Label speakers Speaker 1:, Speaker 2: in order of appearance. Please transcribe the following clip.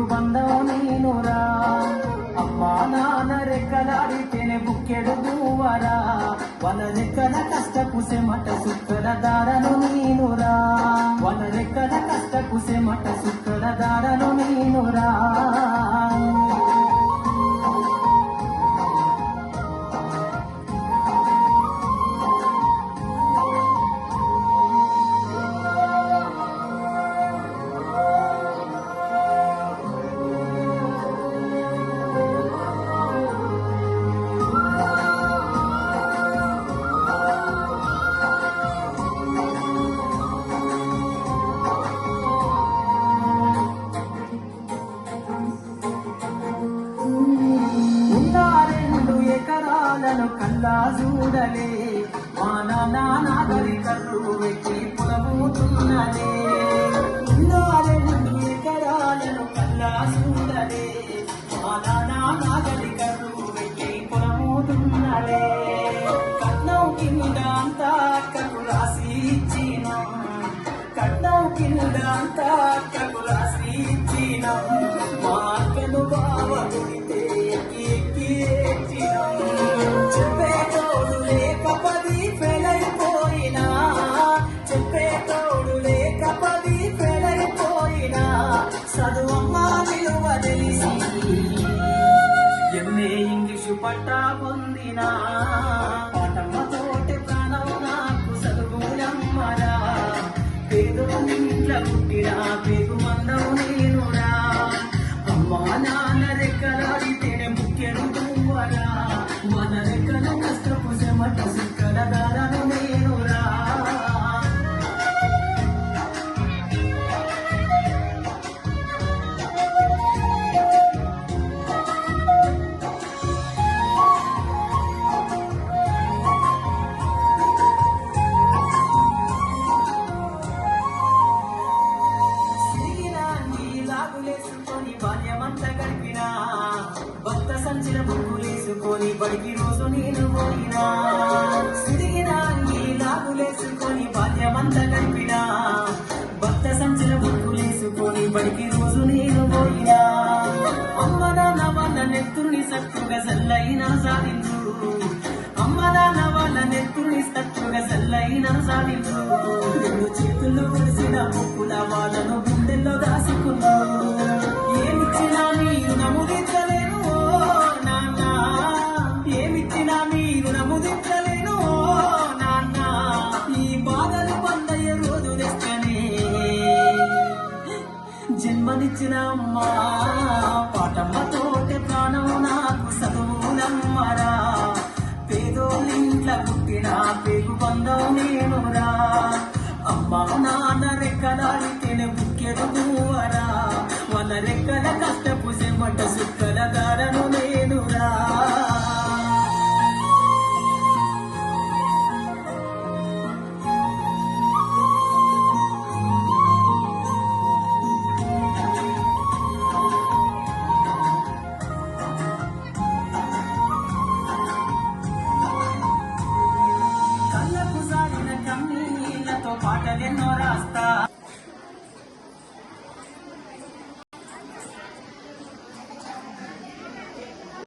Speaker 1: పేగు బంధం నేనురా. అమ్మా నాన్న రెక్కలాడితేనే బుక్కెడు గువ్వరా. వాళ్ళ రెక్కల కష్టపు సెమట సుక్కల దారను నేనురా. వాళ్ళ రెక్కల కష్టపు సెమట సుక్కల దారను నేనురా. కల్లా చూడలే మా నాన్న నాగరికర్రు వెచ్చి పొలముతున్నదే. రెండు ఎకరాలను కల్లా చూడలే మా నాన్న నాగరికర్రు వెచ్చి పొలముతున్నదే. కట్నం కింద అంతా అక్కకు రాసి ఇచ్చిన, కట్నం కింద అంతా అక్కకు రాసి ఇచ్చిన. మా అక్కను బావ గుడితే ఎక్కి ఎక్కి ఎక్కిన. చెప్పేటోడు లేక పది ఫెలైపోయినా, చెప్పేటోడు లేక పది ఫెలైపోయినా. చదువమ్మా విలువ తెలిసి ఎంఏ ఇంగ్లీషు పట్టా పొందినా. పాటమ్మతోటి ప్రాణం నాకు చదువులమ్మరా. పేదోళ్ళింట్ల పుట్టినా పేగు మందం నేనురా. అమ్మా నాన్న రెక్కలాడితేనే ముఖ్యను గువ్వరా. మన రెక్కల కష్టపు చెమట సుక్కల దారను నేనురా. లాగులేసుకొని బాల్యమంతా గడిపినా, భక్త సంచిన బుక్కులేసుకొని బడికి రోజు నేను పోయినా. సిరిగిన అంగి లాగులేసుకొని బాల్యమంతా గడిపినా, భక్త సంచిన బుక్కులేసుకొని బడికి రోజు నేను పోయినా. అమ్మ నాన్న వాళ్ళ నెత్తుని సత్తుగా సల్లైన సాధించు, అమ్మ నాన్న వాళ్ళ నెత్తుని సత్తుగా సల్లైన సాధించు. రెండు చేతుల్లో కురిసిన ముక్కుల వాళ్ళను గుండెల్లో దాసుకున్నా. ఏమిచ్చినా మీరు నముదించలేను నాన్న, ఏమిచ్చినా మీరు నముదించలేను నాన్న. ఈ బాధలు పండయ్య రోజు తెస్తనే జన్మనిచ్చిన అమ్మా. పాటమ్మతోటి ప్రాణం నాకు చదువులమ్మరా. పేదోళ్ళింట్ల పుట్టిన పేగు బంధం నేనురా. అమ్మా నాన్న రెక్కలాడితేనే బుక్కెడు గువ్వరా. వాళ్ళ రెక్కల కష్టపు చెమట సుక్కల దారను నేనురా. కళ్ళకు సారిన కన్నీళ్లతో పాటలెన్నో రాస్తా.